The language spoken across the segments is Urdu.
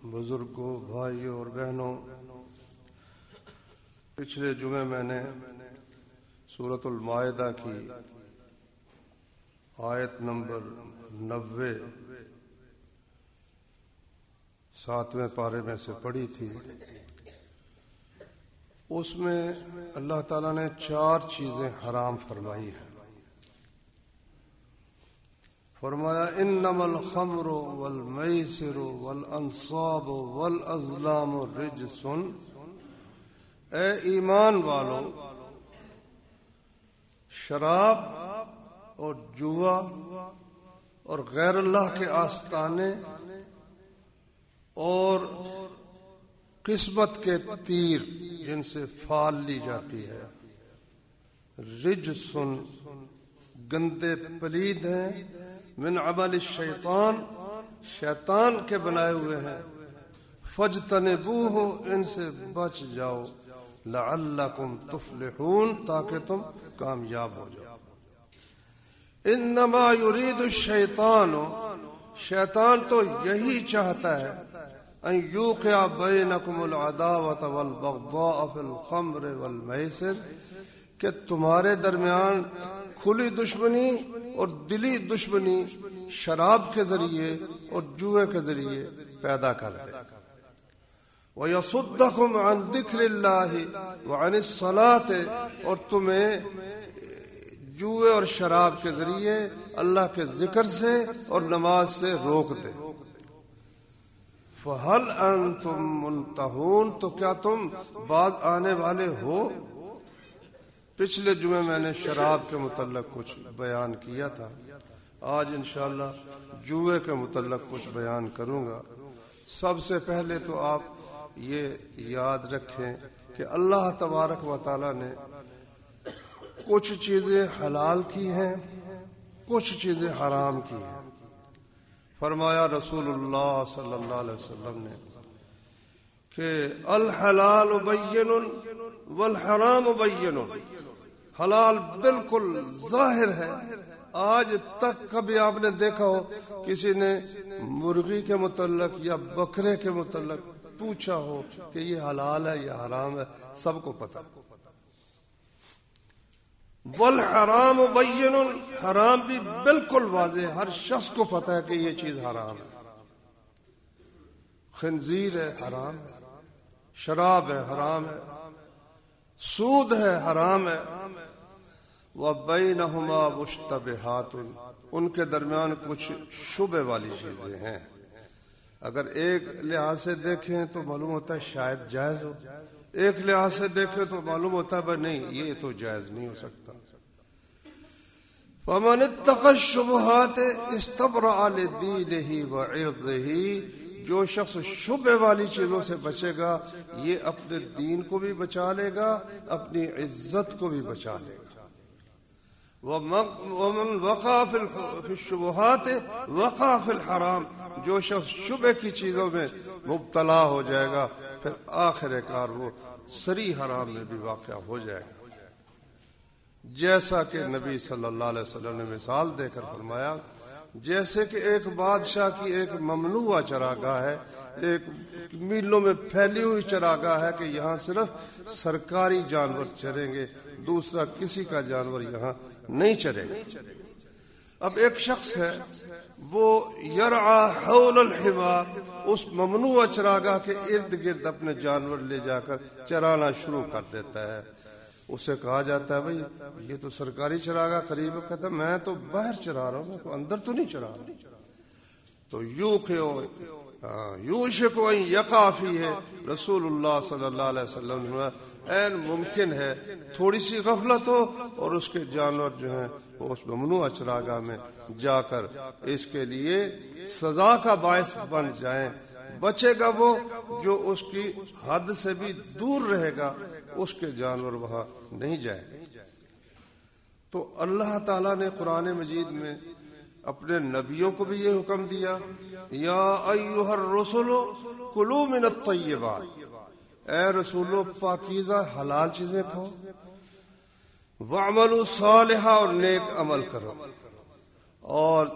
بزرگوں، بھائیوں اور بہنوں، پچھلے جمعے میں نے سورۃ المائدہ کی آیت نمبر 90 7ویں پارے میں سے پڑھی تھی۔ اس میں اللہ تعالیٰ نے 4 چیزیں حرام فرمائی ہیں۔ فرمایا انما الخمر والمیسر والانصاب والازلام رجس، اے ایمان والو، شراب اور جوا اور غیر اللہ کے آستانے اور قسمت کے تیر جن سے فال لی جاتی ہے، رجسن گندے پلید ہیں، من عمل الشیطان شیطان کے بنائے ہوئے ہیں، فاجتنبوہ ان سے بچ جاؤ، لعلکم تفلحون تاکہ تم کامیاب ہو جاؤ۔ انما یرید الشیطان، شیطان تو یہی چاہتا ہے، ان یوقع بینکم العداوۃ والبغضاء فی الخمر والمیسر، کہ تمہارے درمیان کھلی دشمنی اور دلی دشمنی شراب کے ذریعے اور جوئے کے ذریعے پیدا کر دے۔ وَيَصُدَّكُمْ عَنْ ذِكْرِ اللَّهِ وَعَنِ الصَّلَاةِ، اور تمہیں جوئے اور شراب کے ذریعے اللہ کے ذکر سے اور نماز سے روک دے۔ فَهَلْ أَنْتُمْ مُنْتَهُونَ، تو کیا تم باز آنے والے ہو؟ پچھلے جمعے میں نے شراب کے متعلق کچھ بیان کیا تھا، آج انشاءاللہ جوئے کے متعلق کچھ بیان کروں گا۔ سب سے پہلے تو آپ یہ یاد رکھیں کہ اللہ تبارک و تعالی نے کچھ چیزیں حلال کی ہیں، کچھ چیزیں حرام کی ہیں۔ فرمایا رسول اللہ صلی اللہ علیہ وسلم نے کہ الحلال بین والحرام بین، حلال بالکل ظاہر ہے۔ آج تک کبھی آپ نے دیکھا ہو کسی نے مرغی کے متعلق یا بکرے کے متعلق پوچھا ہو کہ یہ حلال ہے یا حرام ہے؟ سب کو پتہ۔ والحرام بین، حرام بھی بالکل واضح ہے، ہر شخص کو پتہ ہے کہ یہ چیز حرام ہے۔ خنزیر ہے، حرام ہے، شراب ہے، حرام ہے، سود ہے، حرام ہے۔ وَبَيْنَهُمَا مُشْتَبِهَاتٌ، ان کے درمیان کچھ شبہ والی چیزیں ہیں۔ اگر ایک لحاظ سے دیکھیں تو معلوم ہوتا ہے شاید جائز ہو، ایک لحاظ سے دیکھیں تو معلوم ہوتا ہے نہیں یہ تو جائز نہیں ہو سکتا۔ فَمَنِ اتَّقَى الشُّبُهَاتِ اسْتَبْرَأَ لِدِينِهِ وَعِرْضِهِ، جو شخص شبہ والی چیزوں سے بچے گا یہ اپنے دین کو بھی بچا لے گا، اپنی عزت کو بھی بچا لے گا۔ وَمَنْ وَقَعَ فِي الشُّبُهَاتِ وَقَعَ فِي الْحَرَامِ، جو شخص شبہ کی چیزوں میں مبتلا ہو جائے گا پھر آخر کار وہ سری حرام میں بھی واقع ہو جائے گا۔ جیسا کہ نبی صلی اللہ علیہ وسلم نے مثال دے کر فرمایا، جیسے کہ ایک بادشاہ کی ایک ممنوعہ چراگاہ ہے، ایک میلوں میں پھیلی ہوئی چراگاہ ہے کہ یہاں صرف سرکاری جانور چریں گے، دوسرا کسی کا جانور یہاں نہیں چرے گا۔ اب ایک شخص ہے وہ یرعا حول الحما، اس ممنوعہ چراگاہ کے ارد گرد اپنے جانور لے جا کر چرانا شروع کر دیتا ہے۔ اسے کہا جاتا ہے بھئی یہ تو سرکاری چراگاہ قریب ہے، کہتا ہے میں تو باہر چرا رہا ہوں، میں اندر تو نہیں چرا رہا۔ تو یوشک ان یقع فیہ، رسول اللہ صلی اللہ علیہ وسلم نے این ممکن ہے تھوڑی سی غفلت ہو اور اس کے جانور جو ہیں وہ اس ممنوع چراگاہ میں جا کر اس کے لیے سزا کا باعث بن جائیں۔ بچے گا وہ جو اس کی حد سے بھی دور رہے گا، اس کے جانور وہاں نہیں جائے۔ تو اللہ تعالیٰ نے قرآن مجید میں اپنے نبیوں کو بھی یہ حکم دیا، یا ایھا الرسل کلوا من الطیبات، اے رسولو پاکیزہ حلال چیزیں کھاؤ، وَاعْمَلُوا صَالِحًا، اور نیک عمل کرو، اور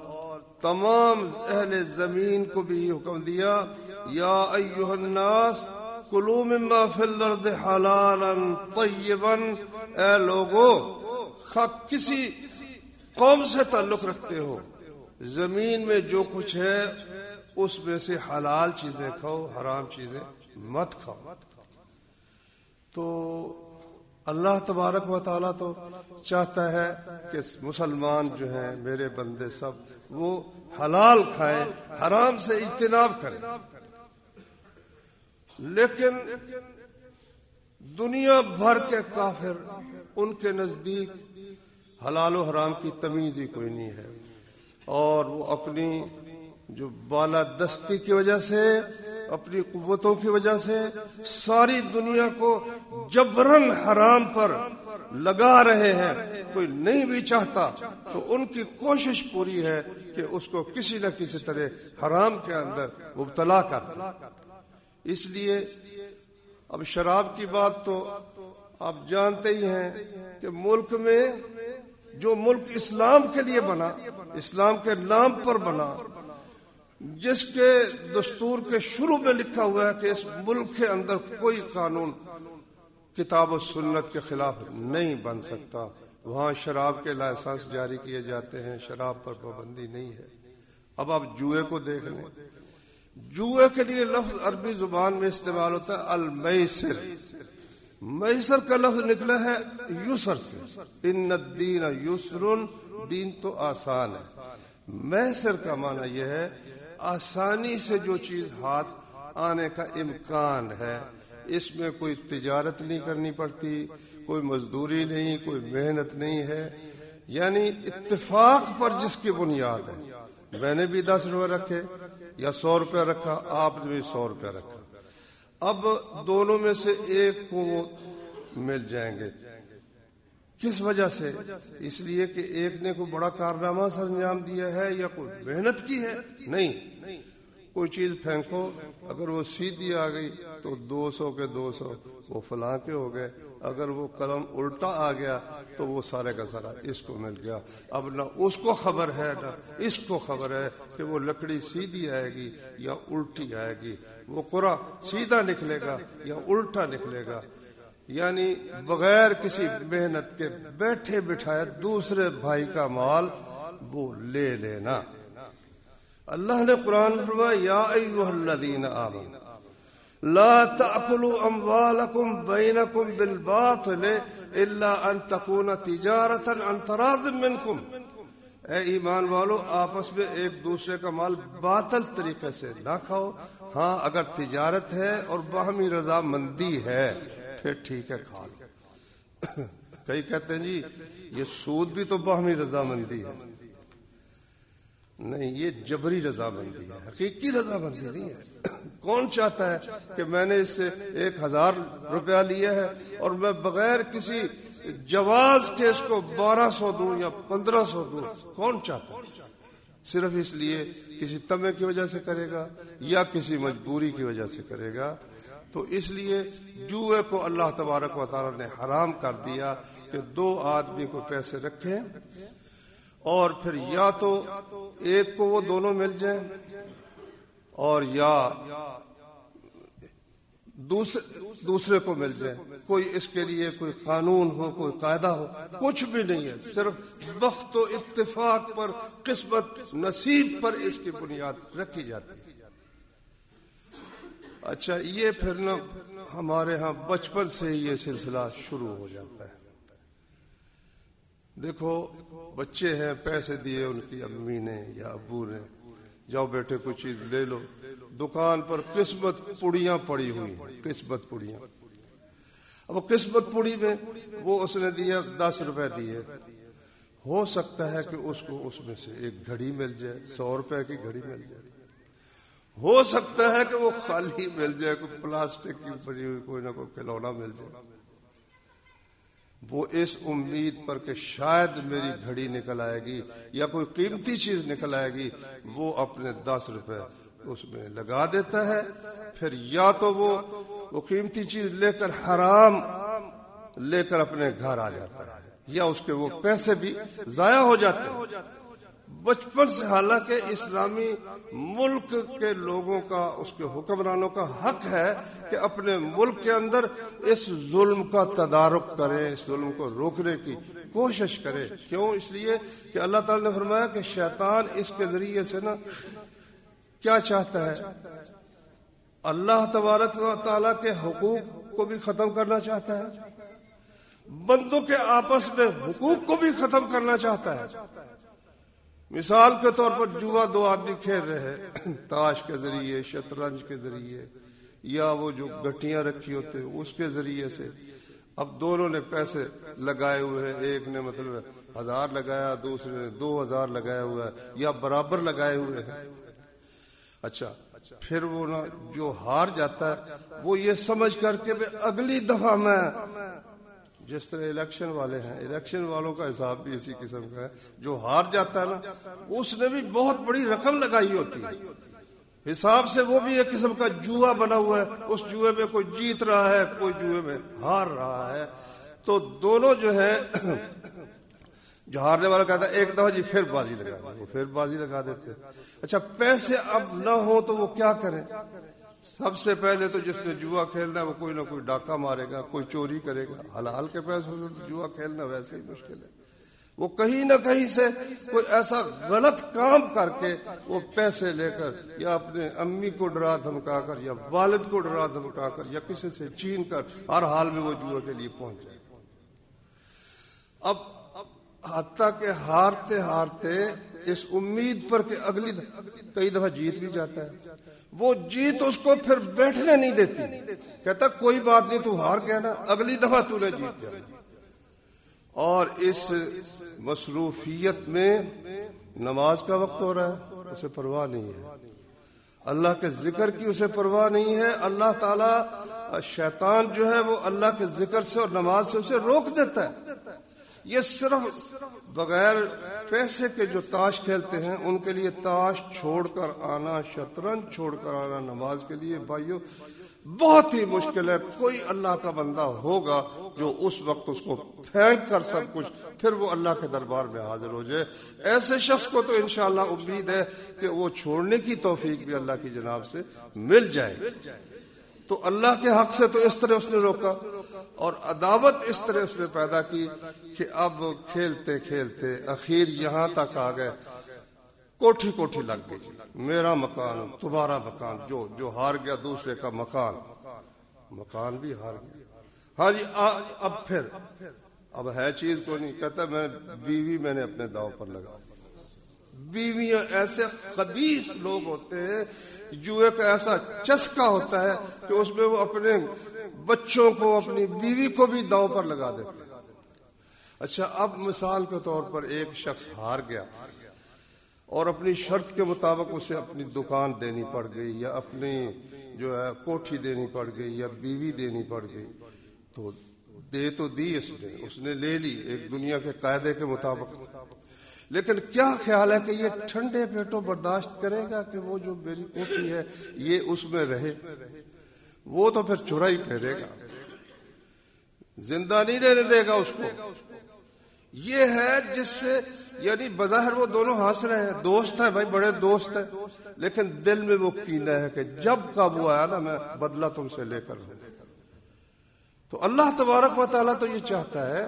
تمام اہل زمین کو بھی حکم دیا یا ایھا الناس کلوا مما فی الارض حلالا طیبا، اے لوگو کسی قوم سے تعلق رکھتے ہو، زمین میں جو کچھ ہے اس میں سے حلال چیزیں کھاؤ، حرام چیزیں مت کھاؤ۔ تو اللہ تبارک و تعالیٰ تو چاہتا ہے کہ مسلمان جو ہیں میرے بندے سب وہ حلال کھائیں، حرام سے اجتناب کریں، لیکن دنیا بھر کے کافر ان کے نزدیک حلال و حرام کی تمیز ہی کوئی نہیں ہے، اور وہ اپنی جو بالادستی کی وجہ سے، اپنی قوتوں کی وجہ سے ساری دنیا کو جبراً حرام پر لگا رہے ہیں۔ کوئی نہیں بھی چاہتا تو ان کی کوشش پوری ہے کہ اس کو کسی نہ کسی طرح حرام کے اندر مبتلا کر دیں۔ اس لیے اب شراب کی بات تو آپ جانتے ہی ہیں کہ ملک میں جو ملک اسلام کے لیے بنا، اسلام کے نام پر بنا، جس کے دستور کے شروع میں لکھا ہوا ہے کہ اس ملک کے اندر کوئی قانون کتاب و سنت کے خلاف نہیں بن سکتا، وہاں شراب کے لائسنس جاری کیے جاتے ہیں، شراب پر پابندی نہیں ہے۔ اب آپ جوئے کو دیکھ لیں، جوئے کے لیے لفظ عربی زبان میں استعمال ہوتا ہے المیسر، میسر کا لفظ نکلا ہے یسر سے، ان الدین یسر، دین تو آسان ہے۔ میسر کا معنی یہ ہے آسانی سے جو چیز ہاتھ آنے کا امکان ہے، اس میں کوئی تجارت نہیں کرنی پڑتی، کوئی مزدوری نہیں، کوئی محنت نہیں ہے، یعنی اتفاق پر جس کی بنیاد ہے۔ میں نے بھی 10 روپے رکھے یا 100 روپے رکھا، آپ نے بھی 100 روپے رکھا، اب دونوں میں سے ایک کو وہ مل جائیں گے۔ کس وجہ سے؟ اس لیے کہ ایک نے کوئی بڑا کارنامہ سر انجام دیا ہے یا کوئی محنت کی ہے؟ نہیں، کوئی چیز پھینکو، اگر وہ سیدھی آ گئی تو 200 کے 200 وہ فلاں کے ہو گئے، اگر وہ قلم الٹا آ گیا تو وہ سارے کا سارا اس کو مل گیا۔ اب نہ اس کو خبر ہے نہ اس کو خبر ہے کہ وہ لکڑی سیدھی آئے گی یا الٹی آئے گی، وہ قرآن سیدھا نکلے گا یا الٹا نکلے گا، یعنی بغیر کسی محنت کے بیٹھے بٹھائے دوسرے بھائی کا مال وہ لے لینا۔ اللہ نے قرآن فرمایا یا ایھا الذین آمنوا لا تأکلوا اموالکم بینکم بالباطل الا ان تکون تجارۃ عن تراض منکم، اے ایمان والو آپس میں ایک دوسرے کا مال باطل طریقے سے نہ کھاؤ، ہاں اگر تجارت ہے اور باہمی رضامندی ہے پھر ٹھیک ہے کھا لو۔ کئی کہتے ہیں جی یہ سود بھی تو باہمی رضامندی ہے، نہیں، یہ جبری رضامندی ہے، حقیقی رضامندی نہیں ہے۔ کون چاہتا ہے کہ میں نے اس سے 1000 روپیہ لیا ہے اور میں بغیر کسی جواز کے اس کو 1200 دوں یا 1500 دوں؟ کون چاہتا ہے؟ صرف اس لیے کسی طمع کی وجہ سے کرے گا یا کسی مجبوری کی وجہ سے کرے گا۔ تو اس لیے جوئے کو اللہ تبارک و تعالی نے حرام کر دیا کہ 2 آدمی کو پیسے رکھیں اور پھر یا تو ایک کو وہ دونوں مل جائیں اور یا دوسرے کو مل جائے، کوئی اس کے لیے کوئی قانون ہو، کوئی قاعدہ ہو، کچھ بھی نہیں ہے، صرف بخت و اتفاق پر، قسمت نصیب پر اس کی بنیاد رکھی جاتی ہے۔ اچھا، یہ پھر نا ہمارے ہاں بچپن سے ہی یہ سلسلہ شروع ہو جاتا ہے۔ دیکھو بچے ہیں، پیسے دیے ان کی امی نے یا ابو نے، جاؤ بیٹے کوئی چیز لے لو، دکان پر قسمت پڑیاں پڑی ہوئی ہیں، قسمت پڑیاں۔ اب قسمت پڑی میں وہ اس نے دیا 10 روپے دیے، ہو سکتا ہے کہ اس کو اس میں سے ایک گھڑی مل جائے، 100 روپے کی گھڑی مل جائے، ہو سکتا ہے کہ وہ خالی مل جائے، کوئی پلاسٹک کی بنی ہوئی کوئی نہ کوئی کھلونا مل جائے۔ وہ اس امید پر کہ شاید میری گھڑی نکل آئے گی یا کوئی قیمتی چیز نکل آئے گی، وہ اپنے 10 روپے اس میں لگا دیتا ہے، پھر یا تو وہ قیمتی چیز لے کر حرام لے کر اپنے گھر آ جاتا ہے، یا اس کے وہ پیسے بھی ضائع ہو جاتے ہیں۔ بچپن سے، حالانکہ اسلامی ملک کے لوگوں کا، اس کے حکمرانوں کا حق ہے کہ اپنے ملک کے اندر اس ظلم کا تدارک کریں، اس ظلم کو روکنے کی کوشش کرے. کیوں؟ اس لیے کہ اللہ تعالی نے فرمایا کہ شیطان اس کے ذریعے سے نا کیا چاہتا ہے، اللہ تبارک و تعالیٰ کے حقوق کو بھی ختم کرنا چاہتا ہے، بندوں کے آپس میں حقوق کو بھی ختم کرنا چاہتا ہے. مثال کے طور پر جوا دو آدمی کھیل رہے ہیں تاش کے ذریعے، شطرنج کے ذریعے، یا وہ جو گٹیاں رکھی ہوتے ہیں اس کے ذریعے سے. اب دونوں نے پیسے لگائے ہوئے ہیں، ایک نے مطلب 1000 لگایا، دوسرے نے 2000 لگایا ہوا ہے، یا برابر لگائے ہوئے ہیں. اچھا، پھر وہ نا جو ہار جاتا ہے وہ یہ سمجھ کر کے اگلی دفعہ میں، جس طرح الیکشن والے ہیں، الیکشن والوں کا حساب بھی اسی قسم کا ہے. جو ہار جاتا ہے نا اس نے بھی بہت بڑی رقم لگائی ہوتی ہے، حساب سے وہ بھی ایک قسم کا جوا بنا ہوا ہے. اس جوئے میں کوئی جیت رہا ہے، کوئی جوئے میں ہار رہا ہے. تو دونوں جو ہے، جو ہارنے والا کہتا ہے ایک دفعہ جی پھر بازی لگا، وہ پھر بازی لگا دیتے. اچھا، پیسے اب نہ ہو تو وہ کیا کریں؟ سب سے پہلے تو جس نے جوا کھیلنا ہے وہ کوئی نہ کوئی ڈاکہ مارے گا، کوئی چوری کرے گا. حلال کے پیسوں سے جوا کھیلنا ویسے ہی مشکل ہے. وہ کہیں نہ کہیں سے کوئی ایسا غلط کام کر کے وہ پیسے لے کر، یا اپنے امی کو ڈرا دھمکا کر، یا والد کو ڈرا دھمکا کر، یا کسی سے چھین کر، ہر حال میں وہ جوا کے لیے پہنچ جائے. اب حتیٰ کہ ہارتے ہارتے اس امید پر کہ اگلی کئی دفعہ جیت بھی جاتا ہے، وہ جیت اس کو پھر بیٹھنے نہیں دیتی. کہتا کوئی بات نہیں، تو ہار گیا نا، اگلی دفعہ تو نے جیت جانا. اور اس مصروفیت میں نماز کا وقت ہو رہا ہے، اسے پرواہ نہیں ہے، اللہ کے ذکر کی اسے پرواہ نہیں ہے. اللہ تعالی، شیطان جو ہے وہ اللہ کے ذکر سے اور نماز سے اسے روک دیتا ہے. یہ صرف بغیر پیسے کے جو تاش کھیلتے ہیں ان کے لیے تاش چھوڑ کر آنا، شطرنج چھوڑ کر آنا نماز کے لیے بھائیو بہت ہی مشکل ہے. کوئی اللہ کا بندہ ہوگا جو اس وقت اس کو پھینک کر سب کچھ پھر وہ اللہ کے دربار میں حاضر ہو جائے. ایسے شخص کو تو انشاءاللہ امید ہے کہ وہ چھوڑنے کی توفیق بھی اللہ کی جناب سے مل جائے. تو اللہ کے حق سے تو اس طرح اس نے روکا، اور عداوت اس طرح اس نے پیدا کی کہ اب کھیلتے کھیلتے اخیر یہاں تک آ گئے، کوٹھی کوٹھی لگ گئی. میرا مکان، تمہارا مکان، جو ہار گیا دوسرے کا مکان بھی ہار گیا. ہاں جی، اب پھر اب ہے چیز کو نہیں. کہتا میں نے اپنے داؤ پر لگا. بیویاں ایسے خبیث لوگ ہوتے ہیں، جوئے کا ایسا چسکا ہوتا ہے کہ اس میں وہ اپنے بچوں کو، اپنی بیوی کو بھی داؤ پر لگا دیتے ہیں. اچھا، اب مثال کے طور پر ایک شخص ہار گیا اور اپنی شرط کے مطابق اسے اپنی دکان دینی پڑ گئی، یا اپنی جو ہے کوٹھی دینی پڑ گئی، یا بیوی دینی پڑ گئی. تو دے تو دی اس نے لے لی ایک دنیا کے قاعدے کے مطابق. لیکن کیا خیال ہے کہ یہ ٹھنڈے پیٹوں برداشت کرے گا کہ وہ جو میری کوٹھی ہے یہ اس میں رہے؟ وہ تو پھر چرائی پھیرے گا، زندہ نہیں رہنے دے گا اس کو. یہ ہے جس سے، یعنی بظاہر وہ دونوں ہنس رہے ہیں، دوست ہیں بھائی، بڑے دوست ہیں، لیکن دل میں وہ کینہ ہے کہ جب قابو آیا نا میں بدلہ تم سے لے کر ہوں. تو اللہ تبارک و تعالیٰ تو یہ چاہتا ہے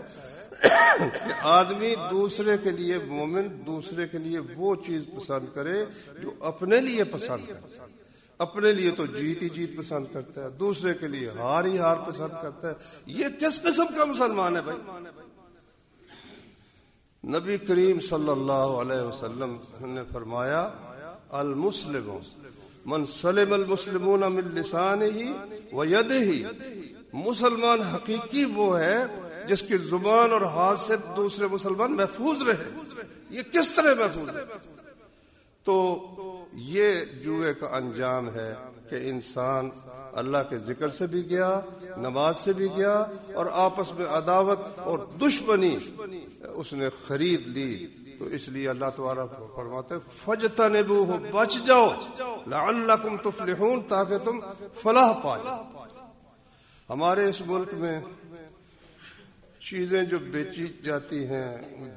کہ آدمی دوسرے کے لیے، مومن دوسرے کے لیے وہ چیز پسند کرے جو اپنے لیے پسند کرے. اپنے لیے تو جیت ہی جیت پسند کرتا ہے، دوسرے کے لیے ہار ہی ہار پسند کرتا ہے. یہ کس قسم کا مسلمان ہے بھائی؟ نبی کریم صلی اللہ علیہ وسلم نے فرمایا، المسلم من سلم المسلمون من لسانه ويده. مسلمان حقیقی وہ ہے جس کی زبان اور ہاتھ سے دوسرے مسلمان محفوظ رہے. یہ کس طرح محفوظ ہے؟ تو یہ جوئے کا انجام ہے کہ انسان اللہ کے ذکر سے بھی گیا، نماز سے بھی گیا، اور آپس میں عداوت اور دشمنی اس نے خرید لی. تو اس لیے اللہ تعالیٰ فرماتے فَاجْتَنِبُوهُ، بچ جاؤ، لَعَلَّكُمْ تُفْلِحُونَ، تاکہ تم فلاح پائے. ہمارے اس ملک میں چیزیں جو بیچی جاتی ہیں،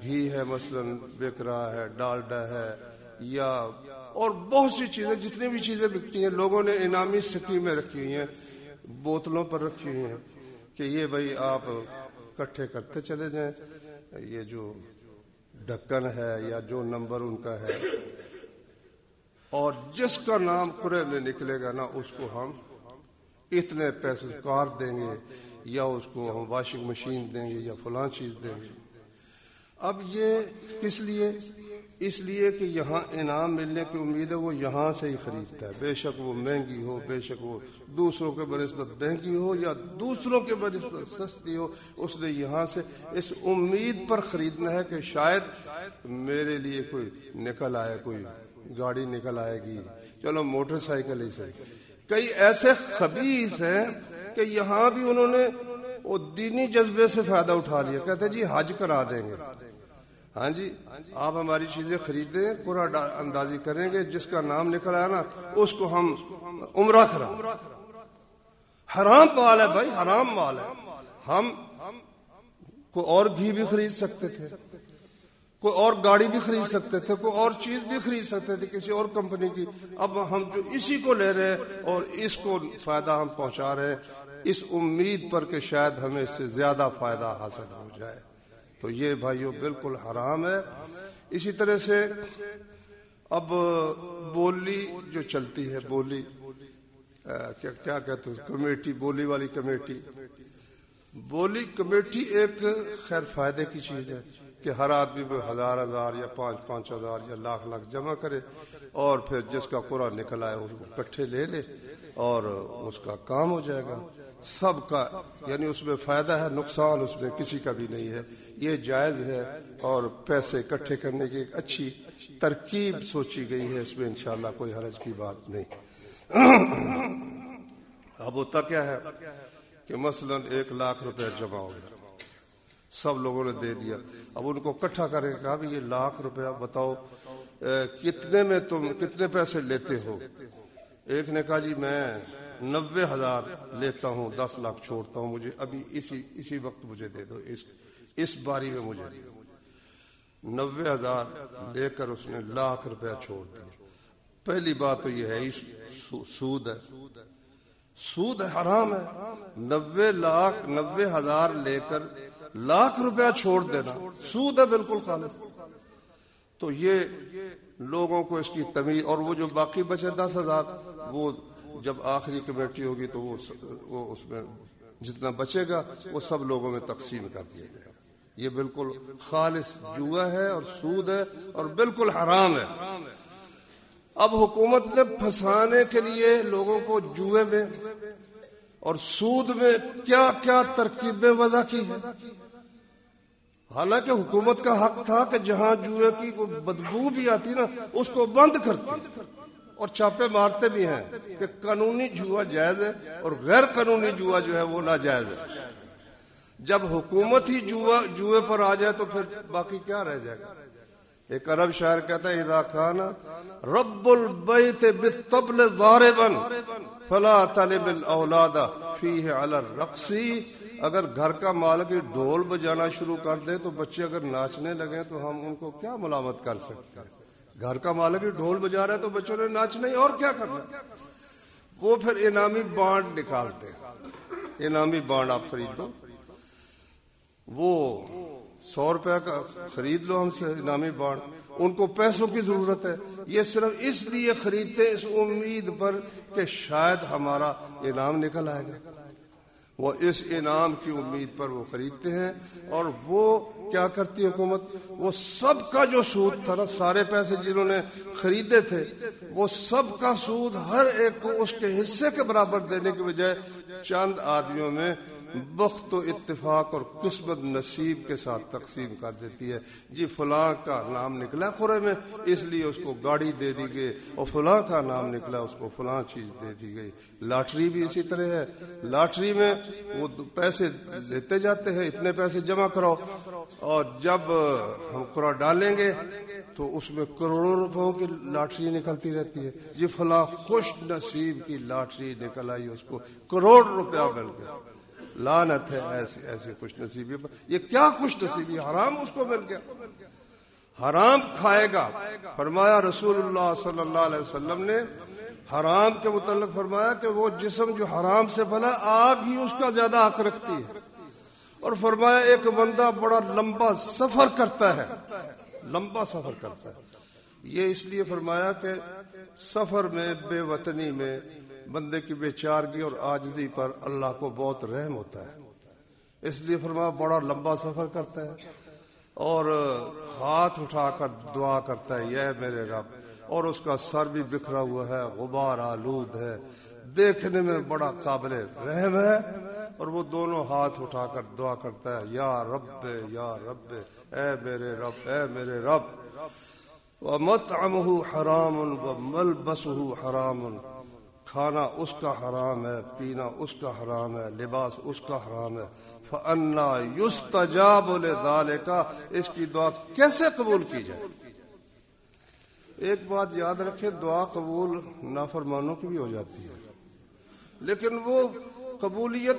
گھی ہے مثلاً بک رہا ہے، ڈالڈا ہے، یا اور بہت سی چیزیں، جتنی بھی چیزیں بکتی ہیں لوگوں نے انعامی اسکیمیں رکھی ہوئی ہیں، بوتلوں پر رکھی ہوئی ہیں کہ یہ بھائی آپ اکٹھے کرتے چلے جائیں، یہ جو ڈھکن ہے یا جو نمبر ان کا ہے، اور جس کا نام کرے میں نکلے گا نا اس کو ہم اتنے پیسے کار دیں گے، یا اس کو ہم واشنگ مشین دیں گے، یا فلاں چیز دیں گے۔ اب یہ کس لیے؟ اس لیے کہ یہاں انعام ملنے کی امید ہے، وہ یہاں سے ہی خریدتا ہے، بے شک وہ مہنگی ہو، بے شک وہ دوسروں کے بنسبت مہنگی ہو یا دوسروں کے بنسبت سستی ہو، اس نے یہاں سے اس امید پر خریدنا ہے کہ شاید میرے لیے کوئی نکل آئے، کوئی گاڑی نکل آئے گی، چلو موٹر سائیکل ہی سے۔ کئی ایسے خبیث ہیں کہ یہاں بھی انہوں نے وہ دینی جذبے سے فائدہ اٹھا لیا، کہتے جی حج کرا دیں گے، ہاں جی آپ ہماری چیزیں خریدیں، قرعہ اندازی کریں گے، جس کا نام نکل آیا نا اس کو ہم عمرہ کرا۔ حرام مال ہے بھائی، حرام مال ہے۔ ہم کوئی اور گھی بھی خرید سکتے تھے، کوئی اور گاڑی بھی خرید سکتے تھے، کوئی اور چیز بھی خرید سکتے تھے کسی اور کمپنی کی، اب ہم جو اسی کو لے رہے ہیں اور اس کو فائدہ ہم پہنچا رہے ہیں اس امید پر کہ شاید ہمیں اس سے زیادہ فائدہ حاصل ہو جائے، تو یہ بھائیو بالکل حرام ہے۔ اسی طرح سے اب بولی جو چلتی ہے، بولی کیا کہتے ہیں، کمیٹی، بولی والی کمیٹی، بولی کمیٹی ایک خیر فائدے کی چیز ہے کہ ہر آدمی میں 1000 یا 5,000 یا لاکھ جمع کرے، اور پھر جس کا قرعہ نکل آئے اس کو اکٹھے لے لے اور اس کا کام ہو جائے گا، سب کا، یعنی اس میں فائدہ ہے، نقصان اس میں کسی کا بھی نہیں ہے، یہ جائز ہے، اور پیسے اکٹھے کرنے کی ایک اچھی ترکیب سوچی گئی ہے، اس میں انشاءاللہ کوئی حرج کی بات نہیں۔ اب ہوتا کیا ہے کہ مثلا 1,00,000 روپے جمع ہو گیا، سب لوگوں نے دے دیا، اب ان کو اکٹھا کریں، کہا بھی یہ 1,00,000 روپیہ بتاؤ کتنے میں تم کتنے پیسے لیتے ہو؟ ایک نے کہا جی میں 90,000 لیتا ہوں، 10 لاکھ چھوڑتا ہوں، مجھے ابھی اسی وقت مجھے دے دو، اس باری میں مجھے دے دو۔ 90,000 لے کر اس نے 1,00,000 روپیہ چھوڑ دیا۔ پہلی بات تو یہ ہے سود ہے، سود حرام ہے۔ 90,000 لے کر 1,00,000 روپیہ چھوڑ دینا سود ہے بالکل خالص۔ تو یہ لوگوں کو اس کی تمیز، اور وہ جو باقی بچے 10,000 وہ جب آخری کمیٹی ہوگی تو وہ اس میں جتنا بچے گا وہ سب لوگوں میں تقسیم کر دیا جائے گا۔ یہ بالکل خالص جوا ہے اور سود ہے اور بالکل حرام ہے۔ اب حکومت نے پھنسانے کے لیے لوگوں کو جوئے میں اور سود میں کیا کیا ترکیبیں وضع کی ہیں۔ حالانکہ حکومت کا حق تھا کہ جہاں جوئے کی کوئی بدبو بھی آتی نا اس کو بند کرتی، اور چھاپے مارتے بھی ہیں کہ قانونی جوا جائز ہے اور غیر قانونی جوا جو ہے وہ ناجائز ہے۔ جب حکومت ہی جوئے پر آ جائے تو پھر باقی کیا رہ جائے گا۔ ایک عرب شاعر کہتا ہے اذا کان رب البیت بالطبل ضاربا فلا طلب الاولاد فیہ علی الرقص، اگر گھر کا مالک ڈھول بجانا شروع کر دے تو بچے اگر ناچنے لگیں تو ہم ان کو کیا ملامت کر سکتے ہیں۔ گھر کا مالک ڈھول بجا رہا ہے تو بچوں نے ناچنا ہی، اور کیا کرنا۔ وہ پھر انعامی بانڈ نکالتے ہیں، انعامی بانڈ آپ خرید دو، وہ 100 روپے کا خرید لو ہم سے انعامی بانڈ، ان کو پیسوں کی ضرورت ہے، یہ صرف اس لیے خریدتے اس امید پر کہ شاید ہمارا انعام نکل آئے گا، وہ اس انعام کی امید پر وہ خریدتے ہیں۔ اور وہ کیا کرتی ہے حکومت، وہ سب کا جو سود تھا نا، سارے پیسے جنہوں نے خریدے تھے وہ سب کا سود ہر ایک کو اس کے حصے کے برابر دینے کے بجائے چند آدمیوں میں بخت و اتفاق اور قسمت نصیب کے ساتھ تقسیم کر دیتی ہے۔ جی فلاں کا نام نکلا قرعے میں اس لیے اس کو گاڑی دے دی گئی، اور فلاں کا نام نکلا اس کو فلاں چیز دے دی گئی۔ لاٹری بھی اسی طرح ہے، لاٹری میں وہ پیسے لیتے جاتے ہیں، اتنے پیسے جمع کراؤ، اور جب ہم قرعہ ڈالیں گے تو اس میں کروڑوں روپوں کی لاٹری نکلتی رہتی ہے۔ جی فلاں خوش نصیب کی لاٹری نکل آئی، اس کو کروڑ روپیہ مل گیا۔ لعنت ہے ایسی خوش نصیبی پر. یہ کیا خوش نصیبی؟ حرام اس کو مل گیا، حرام کھائے گا. فرمایا رسول اللہ صلی اللہ علیہ وسلم نے حرام کے متعلق فرمایا کہ وہ جسم جو حرام سے بنا آگ ہی اس کا زیادہ حق رکھتی ہے. اور فرمایا ایک بندہ بڑا لمبا سفر کرتا ہے، لمبا سفر کرتا ہے. یہ اس لیے فرمایا کہ سفر میں، بے وطنی میں بندے کی بے چارگی اور عاجزی پر اللہ کو بہت رحم ہوتا ہے. اس لیے فرمایا بڑا لمبا سفر کرتا ہے اور ہاتھ اٹھا کر دعا کرتا ہے یا میرے رب، اور اس کا سر بھی بکھرا ہوا ہے، غبار آلود ہے، دیکھنے میں بڑا قابل رحم ہے، اور وہ دونوں ہاتھ اٹھا کر دعا کرتا ہے یا رب یا رب، اے میرے رب اے میرے رب. وَمَطْعَمُهُ حَرَامٌ وَمَلْبَسُهُ حَرَامٌ، کھانا اس کا حرام ہے، پینا اس کا حرام ہے، لباس اس کا حرام ہے. فَأَنَّا يُسْتَجَابُ لِذَلِكَ، اس کی دعا کیسے قبول کی جائے؟ ایک بات یاد رکھیں، دعا قبول نافرمانوں کی بھی ہو جاتی ہے، لیکن وہ قبولیت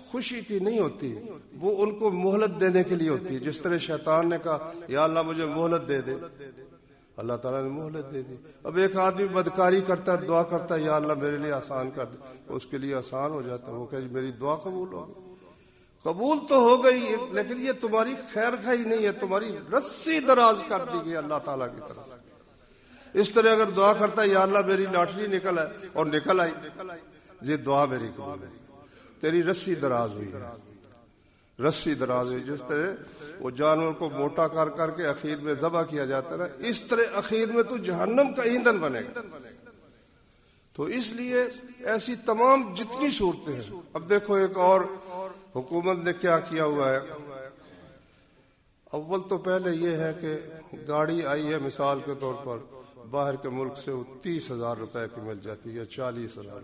خوشی کی نہیں ہوتی، وہ ان کو مہلت دینے کے لیے ہوتی ہے. جس طرح شیطان نے کہا یا اللہ مجھے مہلت دے دے، اللہ تعالیٰ نے مہلت دے دی. اب ایک آدمی بدکاری کرتا ہے، دعا کرتا ہے یا اللہ میرے لیے آسان کر دے، اس کے لیے آسان ہو جاتا ہے. وہ کہ میری دعا قبول ہو گئی. قبول تو ہو گئی، لیکن یہ تمہاری خیر خواہی نہیں ہے، تمہاری رسی دراز کر دی گئی اللہ تعالیٰ کی طرف. اس طرح اگر دعا کرتا ہے یا اللہ میری لاٹری نکل آئے، اور نکل آئی، یہ دعا میری قبول ہے. تیری رسی دراز ہوئی ہے، رسی دراز ہوئی. جس طرح وہ جانور کو موٹا کر کر کے اخیر میں ذبح کیا جاتا ہے نا، اس طرح اخیر میں تو جہنم کا ایندھن بنے گا. تو اس لیے ایسی تمام جتنی صورتیں ہیں. اب دیکھو ایک اور حکومت نے کیا کیا ہوا ہے. اول تو پہلے یہ ہے کہ گاڑی آئی ہے مثال کے طور پر باہر کے ملک سے، وہ 30,000 روپے کی مل جاتی ہے، 40,000،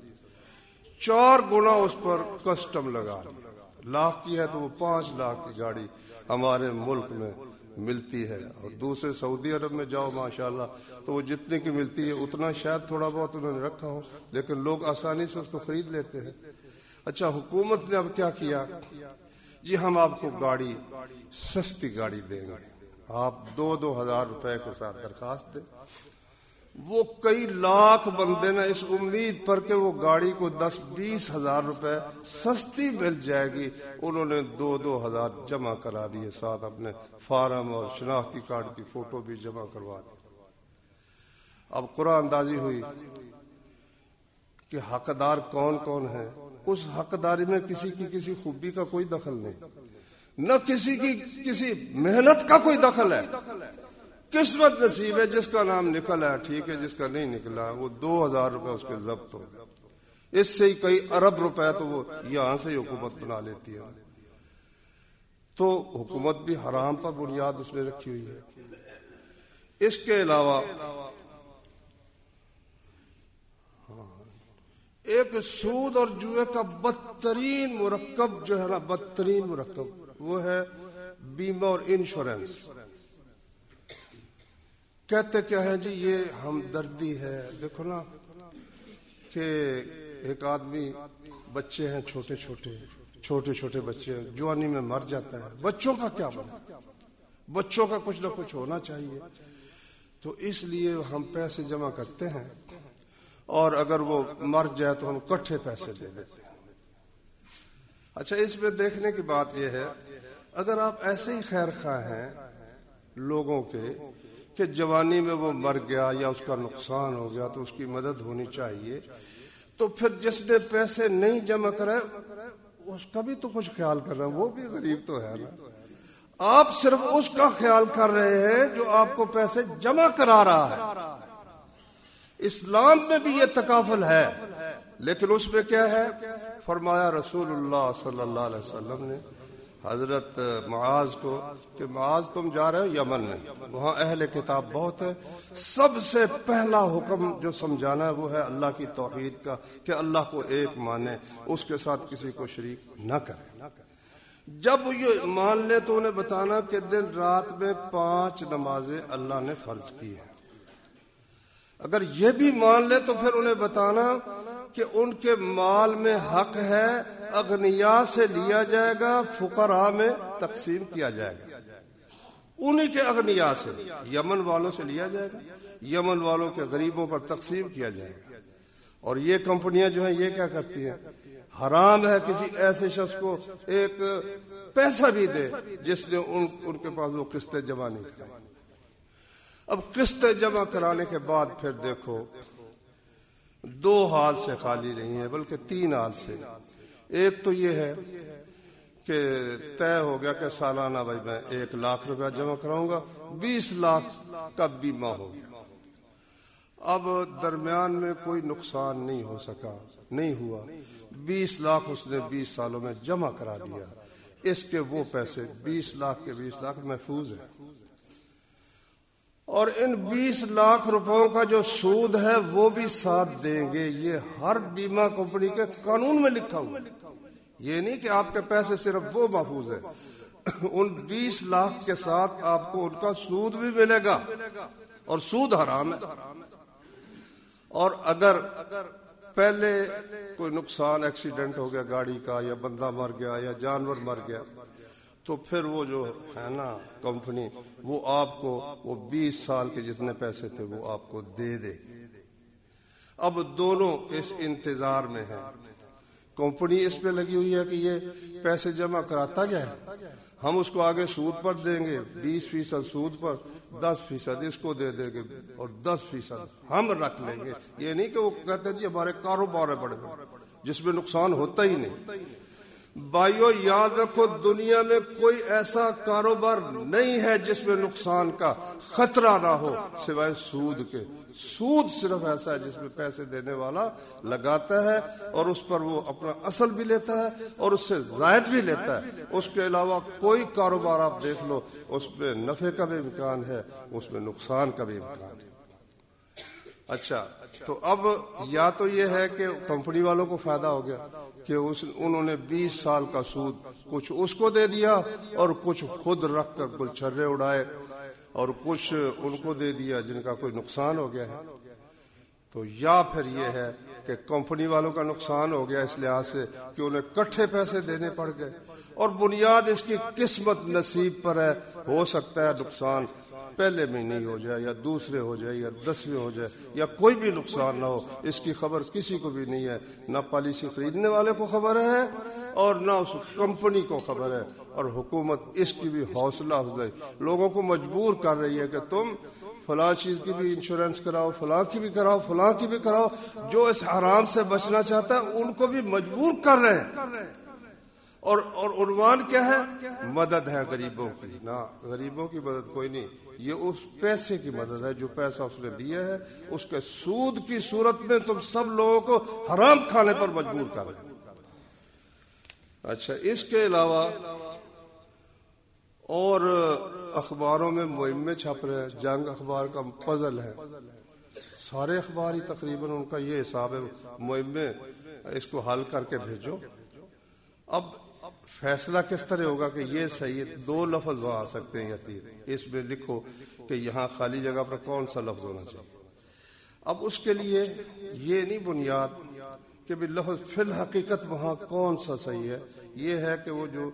4 گنا اس پر کسٹم لگا دیا. لاکھ کی ہے تو وہ 5 لاکھ کی گاڑی ہمارے ملک میں ملتی ہے. اور دوسرے سعودی عرب میں جاؤ ماشاءاللہ تو وہ جتنے کی ملتی ہے اتنا شاید تھوڑا بہت انہوں نے رکھا ہو، لیکن لوگ آسانی سے اس کو خرید لیتے ہیں. اچھا حکومت نے اب کیا کیا، جی ہم آپ کو گاڑی، سستی گاڑی دیں گے، آپ 2,000 روپے کے ساتھ درخواست دیں. وہ کئی لاکھ بندے نا اس امید پر کہ وہ گاڑی کو 10-20 ہزار روپے سستی مل جائے گی، انہوں نے 2,000 جمع کرا دیے، ساتھ اپنے فارم اور شناختی کارڈ کی فوٹو بھی جمع کروا دی. اب قرآن اندازی ہوئی کہ حقدار کون کون ہے. اس حقداری میں کسی کی کسی خوبی کا کوئی دخل نہیں، نہ کسی کی کسی محنت کا کوئی دخل ہے. قسمت نصیب ہے، جس کا نام نکلا ہے ٹھیک ہے، جس کا نہیں نکلا وہ 2,000 روپے اس کے ضبط ہو گئے. اس سے ہی کئی ارب روپے تو وہ یہاں سے ہی حکومت بنا لیتی ہے. تو حکومت بھی حرام پر بنیاد اس نے رکھی ہوئی ہے. اس کے علاوہ ایک سود اور جوئے کا بدترین مرکب جو ہے نا، بدترین مرکب وہ ہے بیمہ اور انشورنس. کہتے کیا ہے جی یہ ہمدردی ہے. دیکھو نا کہ ایک آدمی، بچے ہیں چھوٹے چھوٹے بچے ہیں، جوانی میں مر جاتا ہے، بچوں کا کیا بنا، بچوں کا کچھ نہ کچھ ہونا چاہیے. تو اس لیے ہم پیسے جمع کرتے ہیں، اور اگر وہ مر جائے تو ہم اکٹھے پیسے دے دیتے ہیں. اچھا اس میں دیکھنے کی بات یہ ہے، اگر آپ ایسے ہی خیر خواہ ہیں لوگوں کے کہ جوانی میں وہ مر گیا یا اس کا نقصان ہو گیا تو اس کی مدد ہونی چاہیے، تو پھر جس نے پیسے نہیں جمع کرائے اس کا بھی تو کچھ خیال کر رہا ہے، وہ بھی غریب تو ہے نا. آپ صرف اس کا خیال کر رہے ہیں جو آپ کو پیسے جمع کرا رہا ہے. اسلام میں بھی یہ تکافل ہے، لیکن اس میں کیا ہے، فرمایا رسول اللہ صلی اللہ علیہ وسلم نے حضرت معاذ کو کہ معاذ تم جا رہے ہو یمن میں، وہاں اہل کتاب بہت ہے، سب سے پہلا حکم جو سمجھانا ہے وہ ہے اللہ کی توحید کا، کہ اللہ کو ایک مانے، اس کے ساتھ کسی کو شریک نہ کرے. جب یہ مان لے تو انہیں بتانا کہ دن رات میں 5 نمازیں اللہ نے فرض کی ہیں. اگر یہ بھی مان لے تو پھر انہیں بتانا کہ ان کے مال میں حق ہے، اغنیاء سے لیا جائے گا، فقراء میں تقسیم کیا جائے گا. انہی کے اغنیاء سے، یمن والوں سے لیا جائے گا، یمن والوں کے غریبوں پر تقسیم کیا جائے گا. اور یہ کمپنیاں جو ہیں یہ کیا کرتی ہیں؟ حرام ہے کسی ایسے شخص کو ایک پیسہ بھی دے جس نے ان کے پاس وہ قسطیں جمع نہیں کرائی. اب قسطیں جمع کرانے کے بعد پھر دیکھو 2 حال سے خالی نہیں ہے بلکہ 3 حال سے. ایک تو یہ ہے کہ طے ہو گیا کہ سالانہ بھائی میں 1 لاکھ روپیہ جمع کراؤں گا، 20 لاکھ کا بیمہ ہو گیا. اب درمیان میں کوئی نقصان نہیں ہو سکا، نہیں ہوا، 20 لاکھ اس نے 20 سالوں میں جمع کرا دیا. اس کے وہ پیسے 20 لاکھ کے 20 لاکھ محفوظ ہیں. اور ان 20 لاکھ روپوں کا جو سود ہے وہ بھی ساتھ دیں گے. یہ ہر بیمہ کمپنی کے قانون میں لکھا ہوا. یہ نہیں کہ آپ کے پیسے صرف وہ محفوظ ہے، ان 20 لاکھ کے ساتھ آپ کو ان کا سود بھی ملے گا، اور سود حرام ہے. اور اگر پہلے کوئی نقصان ایکسیڈنٹ ہو گیا گاڑی کا، یا بندہ مر گیا یا جانور مر گیا، تو پھر وہ جو ہے نا کمپنی وہ آپ کو وہ 20 سال کے جتنے پیسے تھے وہ آپ کو دے دے. اب دونوں اس انتظار میں ہیں. کمپنی اس پہ لگی ہوئی ہے کہ یہ پیسے جمع کراتا جائے، ہم اس کو آگے سود پر دیں گے، 20% سود پر، 10% اس کو دے دیں گے اور 10% ہم رکھ لیں گے. یہ نہیں کہ وہ کہتے ہیں جی ہمارے کاروبار ہے بڑے بڑے جس میں نقصان ہوتا ہی نہیں. بھائیو یاد رکھو، دنیا میں کوئی ایسا کاروبار نہیں ہے جس میں نقصان کا خطرہ نہ ہو سوائے سود کے. سود صرف ایسا ہے جس میں پیسے دینے والا لگاتا ہے اور اس پر وہ اپنا اصل بھی لیتا ہے اور اس سے زائد بھی لیتا ہے. اس کے علاوہ کوئی کاروبار آپ دیکھ لو، اس میں نفع کا بھی امکان ہے، اس میں نقصان کا بھی امکان ہے. اچھا، تو اب یا تو یہ ہے کہ کمپنی والوں کو فائدہ ہو گیا کہ انہوں نے 20 سال کا سود کچھ اس کو دے دیا اور کچھ خود رکھ کر گل چھرے اڑائے، اور کچھ ان کو دے دیا جن کا کوئی نقصان ہو گیا ہے. تو یا پھر یہ ہے کہ کمپنی والوں کا نقصان ہو گیا اس لحاظ سے کہ انہیں کٹھے پیسے دینے پڑ گئے، اور بنیاد اس کی قسمت نصیب پر ہے. ہو سکتا ہے نقصان پہلے مہینے ہی ہو جائے یا دوسرے ہو جائے یا 10ویں ہو جائے یا کوئی بھی نقصان نہ ہو. اس کی خبر کسی کو بھی نہیں ہے، نہ پالیسی خریدنے والے کو خبر ہے اور نہ اس کمپنی کو خبر ہے. اور حکومت اس کی بھی حوصلہ افزائی لوگوں کو مجبور کر رہی ہے کہ تم فلاں چیز کی بھی انشورنس کراؤ، فلاں کی بھی کراؤ، فلاں کی بھی کراؤ. جو اس حرام سے بچنا چاہتا ہے ان کو بھی مجبور کر رہے ہیں. اور عنوان کیا ہے؟ مدد ہے غریبوں کی. نہ، غریبوں کی مدد کوئی نہیں، یہ اس پیسے کی مدد ہے جو پیسہ اس نے دیا ہے، اس کے سود کی صورت میں تم سب لوگوں کو حرام کھانے پر مجبور کر رہے ہیں. اچھا، اس کے علاوہ اور اخباروں میں مہمیں چھپ رہے ہیں. جنگ اخبار کا پزل ہے، سارے اخبار ہی تقریباً ان کا یہ حساب ہے، مہمیں اس کو حل کر کے بھیجو. اب فیصلہ کس طرح ہوگا کہ یہ صحیح؟ 2 لفظ وہاں آ سکتے ہیں یا 3. اس میں لکھو کہ یہاں خالی جگہ پر کون سا لفظ ہونا چاہیے. اب اس کے لیے یہ نہیں بنیاد کہ بھی لفظ فی الحقیقت وہاں کون سا صحیح ہے. یہ ہے کہ وہ جو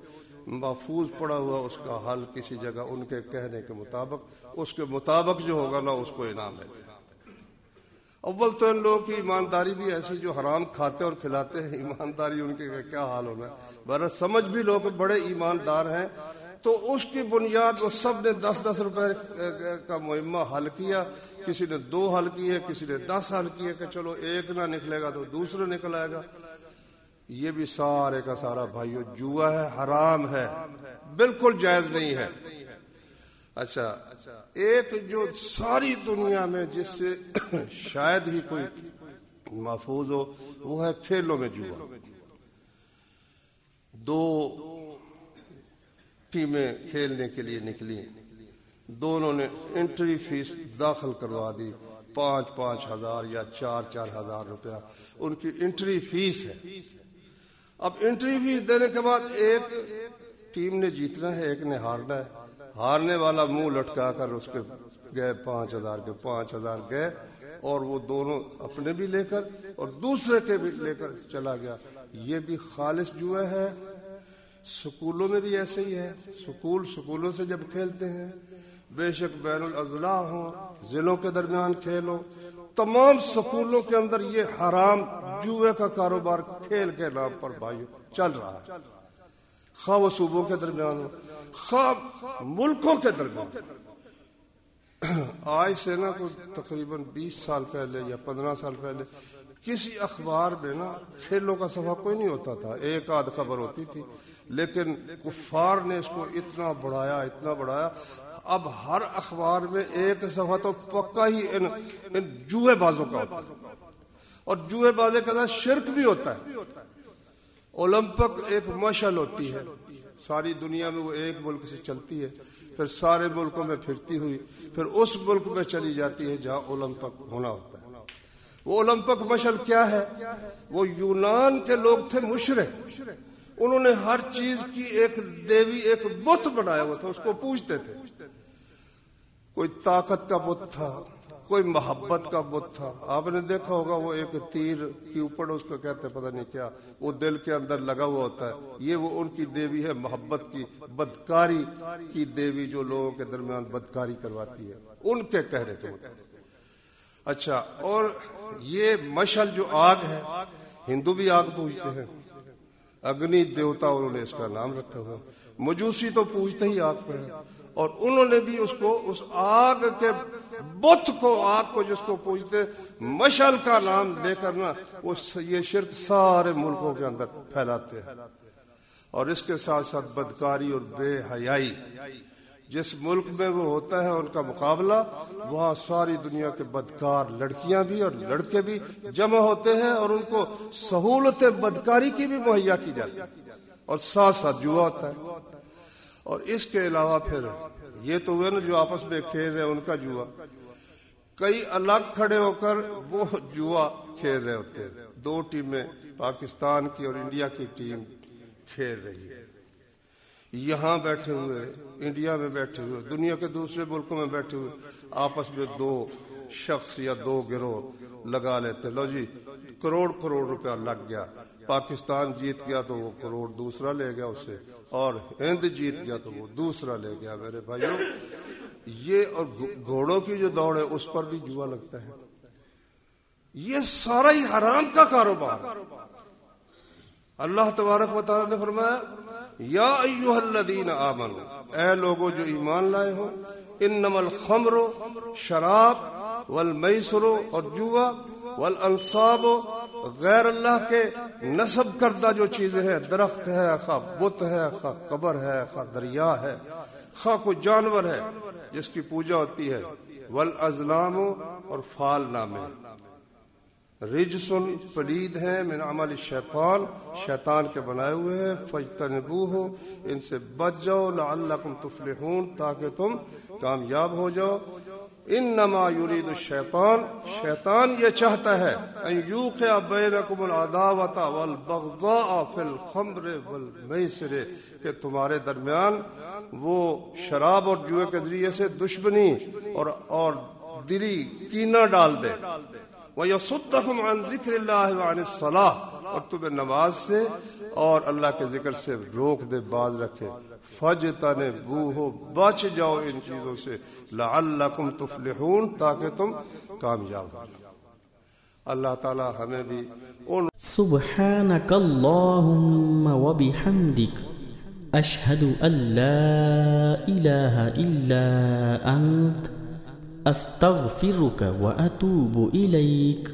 محفوظ پڑا ہوا اس کا حل کسی جگہ ان کے کہنے کے مطابق، اس کے مطابق جو ہوگا نا اس کو انعام ہے. اول تو ان لوگوں کی ایمانداری بھی ایسی جو حرام کھاتے اور کھلاتے ہیں، ایمانداری ان کے کیا حال ہونا ہے. برات سمجھ بھی لوگ بڑے ایماندار ہیں، تو اس کی بنیاد وہ سب نے 10-10 روپے کا مہمہ حل کیا. کسی نے 2 حل کیے، کسی نے 10 حل کیے کہ چلو ایک نہ نکلے گا تو دوسرا نکل آئے گا. یہ بھی سارے کا سارا بھائیو جوا ہے، حرام ہے، بالکل جائز نہیں ہے. اچھا، ایک جو ساری دنیا میں جس سے شاید ہی کوئی محفوظ ہو وہ ہے کھیلوں میں جوا. 2 ٹیمیں کھیلنے کے لیے نکلی، دونوں نے انٹری فیس داخل کروا دی، 5-5 ہزار یا 4-4 ہزار روپیہ ان کی انٹری فیس ہے. اب انٹری فیس دینے کے بعد ایک ٹیم نے جیتنا ہے، ایک نے ہارنا ہے. ہارنے والا منہ لٹکا کر اس کے گئے 5,000 کے 5,000 گئے، اور وہ دونوں اپنے بھی لے کر اور دوسرے کے بھی لے کر چلا گیا. یہ بھی خالص جوا ہے. سکولوں میں بھی ایسے ہی ہے. سکولوں سے جب کھیلتے ہیں، بے شک بین الاضلاع ہوں، ضلعوں کے درمیان کھیل ہو، تمام سکولوں کے اندر یہ حرام جوئے کا کاروبار کھیل کے نام پر بھائیو چل رہا ہے. خواہ وہ صوبوں کے درمیان ہو، خواہ ملکوں کے درمیان. آج سے نا کوئی تقریباً 20 سال پہلے یا 15 سال پہلے کسی اخبار میں نا کھیلوں کا صفحہ کوئی نہیں ہوتا تھا. ایک آدھ خبر ہوتی تھی، لیکن کفار نے اس کو اتنا بڑھایا. اب ہر اخبار میں ایک صفحہ تو پکا ہی ان جوئے بازوں کا ہوتا ہے. اور جوئے بازے کے ساتھ شرک بھی ہوتا ہے. اولمپک ایک مشعل ہوتی ہے، ساری دنیا میں وہ ایک ملک سے چلتی ہے، پھر سارے ملکوں میں پھرتی ہوئی پھر اس ملک میں چلی جاتی ہے جہاں اولمپک ہونا ہوتا ہے. وہ اولمپک مشعل کیا ہے؟ وہ یونان کے لوگ تھے مشرک. انہوں نے ہر چیز کی ایک دیوی، ایک بت بنایا ہوا تھا، اس کو پوجتے تھے. کوئی طاقت کا بت تھا، کوئی محبت کا بت تھا. آپ نے دیکھا ہوگا وہ ایک تیر کے اوپر اس کو کہتے ہیں پتہ نہیں کیا، وہ دل کے اندر لگا ہوا ہوتا ہے. یہ وہ ان کی دیوی ہے، محبت کی، بدکاری کی دیوی، جو لوگوں کے درمیان بدکاری کرواتی ہے ان کے کہنے کے مطابق. اچھا، اور یہ مشعل جو آگ ہے، ہندو بھی آگ پوجتے ہیں، اگنی دیوتا انہوں نے اس کا نام رکھا ہوا. مجوسی تو پوجتے ہی آگ پہ ہے، اور انہوں نے بھی اس کو، اس آگ کے بت کو، آگ کو جس کو پوجتے، مشعل کا نام لے کر نا وہ یہ شرک سارے ملکوں کے اندر پھیلاتے ہیں. اور اس کے ساتھ ساتھ بدکاری اور بے حیائی. جس ملک میں وہ ہوتا ہے ان کا مقابلہ، وہاں ساری دنیا کے بدکار لڑکیاں بھی اور لڑکے بھی جمع ہوتے ہیں اور ان کو سہولتیں بدکاری کی بھی مہیا کی جاتی ہے، اور ساتھ ساتھ جوا ہوتا ہے. اور اس کے علاوہ پھر یہ تو ہوئے نا جو آپس میں کھیل رہے ہیں ان کا جوا. کئی الگ کھڑے ہو کر وہ جوا کھیل رہے ہوتے ہیں. 2 ٹیمیں، پاکستان کی اور انڈیا کی ٹیم کھیل رہی ہے. یہاں بیٹھے ہوئے، انڈیا میں بیٹھے ہوئے، دنیا کے دوسرے ملکوں میں بیٹھے ہوئے آپس میں 2 شخص یا 2 گروہ لگا لیتے. لو جی، کروڑ روپیہ لگ گیا. پاکستان جیت گیا تو وہ کروڑ دوسرا لے گیا اس سے، اور ہند جیت گیا تو وہ دوسرا لے گیا. میرے بھائیوں، یہ اور گھوڑوں کی جو دوڑ ہے اس پر بھی جوا لگتا ہے. یہ سارا ہی حرام کا کاروبار. اللہ تبارک و تعالی نے فرمایا، یا ایھا الذین آمنوا، اے لوگو جو ایمان لائے ہو، انما الخمر، شراب، والمیسر، اور جوا، والانصاب، غیر اللہ کے نسب کردہ جو چیزیں ہیں، درخت ہے، خواہ بت ہے، خواہ قبر ہے، خواہ دریا ہے، خواہ کوئی جانور ہے جس کی پوجا ہوتی ہے، والازلام، اور فال نامے، رجسن، پلید ہیں، من عمل الشیطان، شیطان کے بنائے ہوئے ہیں، فاجتنبوہ، ان سے بچ جاؤ، لعلکم تفلحون، تاکہ تم کامیاب ہو جاؤ. انما یرید الشیطان، شیطان یہ چاہتا ہے، ان یوقع بینکم العداوۃ والبغضاء فی الخمر والمیسر، کہ تمہارے درمیان وہ شراب اور جوئے کے ذریعے سے دشمنی اور دلی کینہ ڈال دے. وَيَصُدَّكُمْ عَنْ ذِكْرِ اللَّهِ وَعَنِ الصَّلَاةِ، اور تمہیں نماز سے اور اللہ کے ذکر سے روک دے، باز رکھے. فَاجْتَنِبُوهُ، بچ جاؤ ان چیزوں سے، لَعَلَّكُمْ تُفْلِحُونَ، تاکہ تم کامیاب ہو جاؤ. اللہ تعالی ہمیں بھی ان سبحانك اللهم وبحمدك أشهد أن لا إله إلا أنت أستغفرك وأتوب إليك.